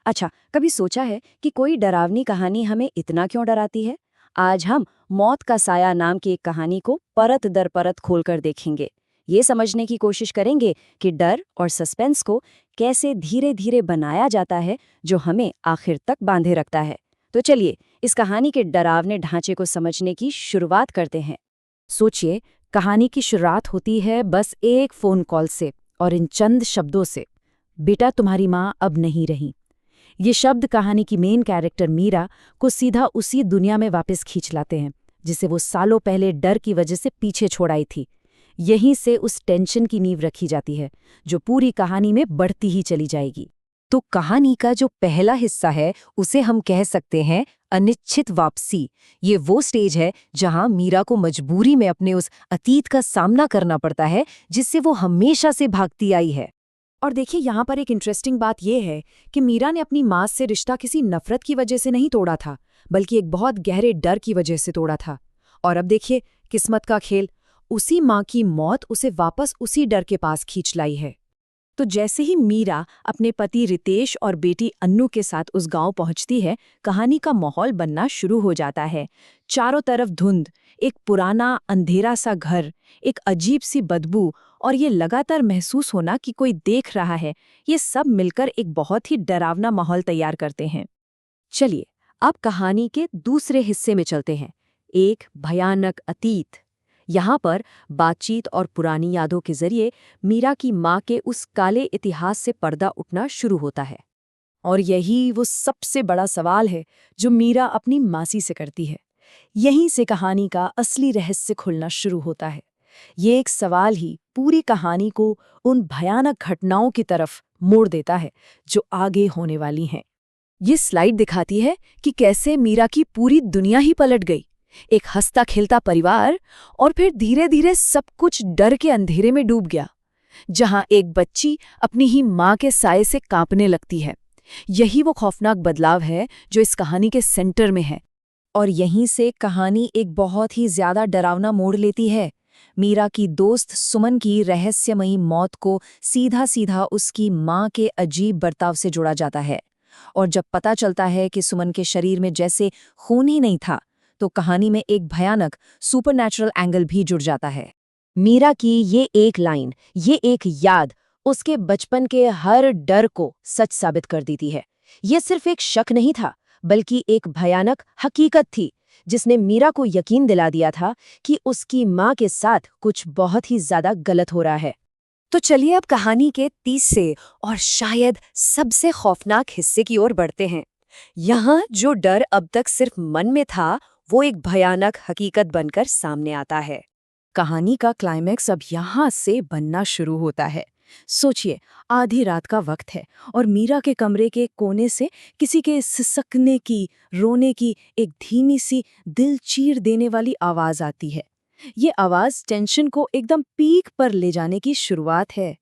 अच्छा, कभी सोचा है कि कोई डरावनी कहानी हमें इतना क्यों डराती है? आज हम मौत का साया नाम की एक कहानी को परत दर परत खोलकर देखेंगे। ये समझने की कोशिश करेंगे कि डर और सस्पेंस को कैसे धीरे धीरे बनाया जाता है, जो हमें आखिर तक बांधे रखता है। तो चलिए, इस कहानी के डरावने ढांचे को समझने की शुरुआत करते हैं। सोचिए, कहानी की शुरुआत होती है बस एक फोन कॉल से और इन चंद शब्दों से, बेटा तुम्हारी माँ अब नहीं रही। ये शब्द कहानी की मेन कैरेक्टर मीरा को सीधा उसी दुनिया में वापस खींच लाते हैं जिसे वो सालों पहले डर की वजह से पीछे छोड़ आई थी। यहीं से उस टेंशन की नींव रखी जाती है जो पूरी कहानी में बढ़ती ही चली जाएगी। तो कहानी का जो पहला हिस्सा है उसे हम कह सकते हैं अनिश्चित वापसी। ये वो स्टेज है जहां मीरा को मजबूरी में अपने उस अतीत का सामना करना पड़ता है जिससे वो हमेशा से भागती आई है। और देखिए, यहाँ पर एक इंटरेस्टिंग बात यह है कि मीरा ने अपनी माँ से रिश्ता किसी नफरत की वजह से नहीं तोड़ा था, बल्कि एक बहुत गहरे डर की वजह से तोड़ा था। और अब देखिए, किस्मत का खेल, उसी माँ की मौत उसे वापस उसी डर के पास खींच लाई है। तो जैसे ही मीरा अपने पति रितेश और बेटी अन्नू के साथ उस गांव पहुंचती है, कहानी का माहौल बनना शुरू हो जाता है। चारों तरफ धुंध, एक पुराना अंधेरा सा घर, एक अजीब सी बदबू और ये लगातार महसूस होना कि कोई देख रहा है, ये सब मिलकर एक बहुत ही डरावना माहौल तैयार करते हैं। चलिए, अब कहानी के दूसरे हिस्से में चलते हैं, एक भयानक अतीत। यहाँ पर बातचीत और पुरानी यादों के जरिए मीरा की माँ के उस काले इतिहास से पर्दा उठना शुरू होता है। और यही वो सबसे बड़ा सवाल है जो मीरा अपनी मासी से करती है। यहीं से कहानी का असली रहस्य खुलना शुरू होता है। ये एक सवाल ही पूरी कहानी को उन भयानक घटनाओं की तरफ मोड़ देता है जो आगे होने वाली हैं। ये स्लाइड दिखाती है कि कैसे मीरा की पूरी दुनिया ही पलट गई। एक हंसता खेलता परिवार, और फिर धीरे धीरे सब कुछ डर के अंधेरे में डूब गया, जहां एक बच्ची अपनी ही माँ के साये से कांपने लगती है। यही वो खौफनाक बदलाव है जो इस कहानी के सेंटर में है। और यहीं से कहानी एक बहुत ही ज्यादा डरावना मोड़ लेती है। मीरा की दोस्त सुमन की रहस्यमयी मौत को सीधा सीधा उसकी माँ के अजीब बर्ताव से जोड़ा जाता है। और जब पता चलता है कि सुमन के शरीर में जैसे खून ही नहीं था, तो कहानी में एक भयानक सुपरनैचुरल एंगल भी जुड़ जाता है। मीरा की ये एक लाइन, ये एक याद, उसके बचपन के हर डर को सच साबित कर देती है। ये सिर्फ एक शक नहीं था, बल्कि एक भयानक हकीकत थी जिसने मीरा को यकीन दिला दिया था कि उसकी माँ के साथ कुछ बहुत ही ज्यादा गलत हो रहा है। तो चलिए, अब कहानी के तीसरे और शायद सबसे खौफनाक हिस्से की ओर बढ़ते हैं। यहाँ जो डर अब तक सिर्फ मन में था, वो एक भयानक हकीकत बनकर सामने आता है। कहानी का क्लाइमैक्स अब यहाँ से बनना शुरू होता है। सोचिए, आधी रात का वक्त है और मीरा के कमरे के कोने से किसी के सिसकने की, रोने की एक धीमी सी दिल चीर देने वाली आवाज आती है। ये आवाज टेंशन को एकदम पीक पर ले जाने की शुरुआत है।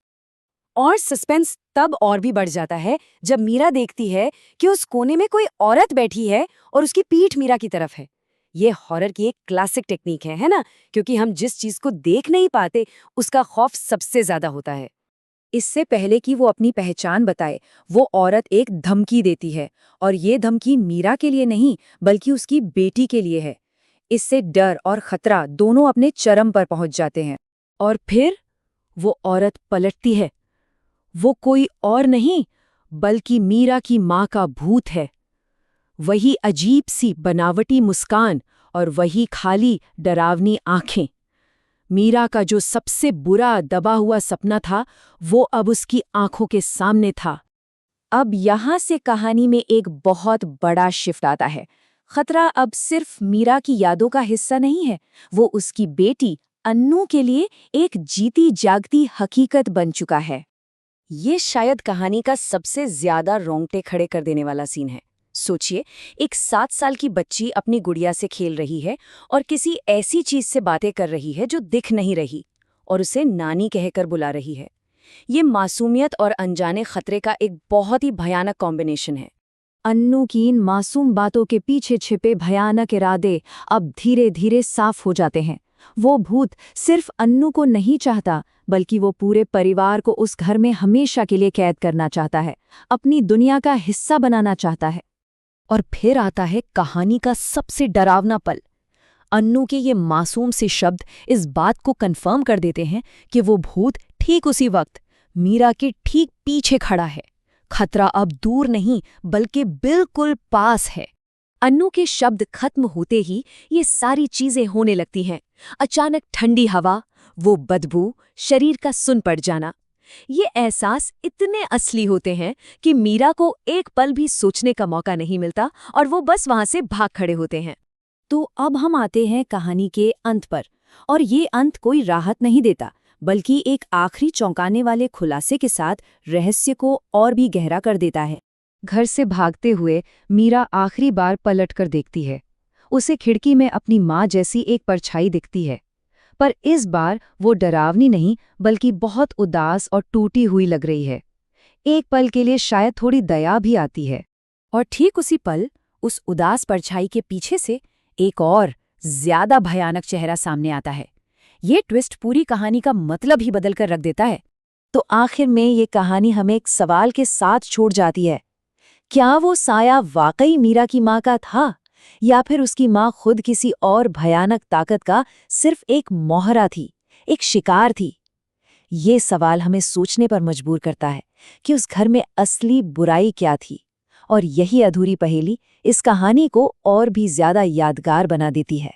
और सस्पेंस तब और भी बढ़ जाता है जब मीरा देखती है कि उस कोने में कोई औरत बैठी है और उसकी पीठ मीरा की तरफ है। ये हॉरर की एक क्लासिक टेक्निक है ना? क्योंकि हम जिस चीज को देख नहीं पाते, उसका खौफ सबसे ज्यादा होता है। इससे पहले कि वो अपनी पहचान बताए, वो औरत एक धमकी देती है, और ये धमकी मीरा के लिए नहीं, बल्कि उसकी बेटी के लिए है। इससे डर और खतरा दोनों अपने चरम पर पहुंच जाते हैं। और फिर वो औरत पलटती है। वो कोई और नहीं, बल्कि मीरा की माँ का भूत है। वही अजीब सी बनावटी मुस्कान और वही खाली डरावनी आंखें। मीरा का जो सबसे बुरा दबा हुआ सपना था, वो अब उसकी आंखों के सामने था। अब यहाँ से कहानी में एक बहुत बड़ा शिफ्ट आता है। खतरा अब सिर्फ मीरा की यादों का हिस्सा नहीं है, वो उसकी बेटी अन्नू के लिए एक जीती जागती हकीकत बन चुका है। ये शायद कहानी का सबसे ज्यादा रोंगटे खड़े कर देने वाला सीन है। सोचिए, एक 7 साल की बच्ची अपनी गुड़िया से खेल रही है और किसी ऐसी चीज से बातें कर रही है जो दिख नहीं रही, और उसे नानी कहकर बुला रही है। ये मासूमियत और अनजाने खतरे का एक बहुत ही भयानक कॉम्बिनेशन है। अन्नू की इन मासूम बातों के पीछे छिपे भयानक इरादे अब धीरे धीरे साफ हो जाते हैं। वो भूत सिर्फ अन्नू को नहीं चाहता, बल्कि वो पूरे परिवार को उस घर में हमेशा के लिए कैद करना चाहता है, अपनी दुनिया का हिस्सा बनाना चाहता है। और फिर आता है कहानी का सबसे डरावना पल। अन्नू के ये मासूम से शब्द इस बात को कन्फर्म कर देते हैं कि वो भूत ठीक उसी वक्त मीरा के ठीक पीछे खड़ा है। खतरा अब दूर नहीं बल्कि बिल्कुल पास है। अन्नू के शब्द खत्म होते ही ये सारी चीजें होने लगती हैं। अचानक ठंडी हवा, वो बदबू, शरीर का सुन पड़ जाना, ये एहसास इतने असली होते हैं कि मीरा को एक पल भी सोचने का मौका नहीं मिलता और वो बस वहां से भाग खड़े होते हैं। तो अब हम आते हैं कहानी के अंत पर, और ये अंत कोई राहत नहीं देता, बल्कि एक आखिरी चौंकाने वाले खुलासे के साथ रहस्य को और भी गहरा कर देता है। घर से भागते हुए मीरा आखिरी बार पलट कर देखती है। उसे खिड़की में अपनी माँ जैसी एक परछाई दिखती है, पर इस बार वो डरावनी नहीं बल्कि बहुत उदास और टूटी हुई लग रही है। एक पल के लिए शायद थोड़ी दया भी आती है। और ठीक उसी पल उस उदास परछाई के पीछे से एक और ज्यादा भयानक चेहरा सामने आता है। ये ट्विस्ट पूरी कहानी का मतलब ही बदल कर रख देता है। तो आखिर में ये कहानी हमें एक सवाल के साथ छोड़ जाती है। क्या वो साया वाकई मीरा की माँ का था, या फिर उसकी माँ खुद किसी और भयानक ताकत का सिर्फ एक मोहरा थी, एक शिकार थी? ये सवाल हमें सोचने पर मजबूर करता है कि उस घर में असली बुराई क्या थी, और यही अधूरी पहेली इस कहानी को और भी ज्यादा यादगार बना देती है।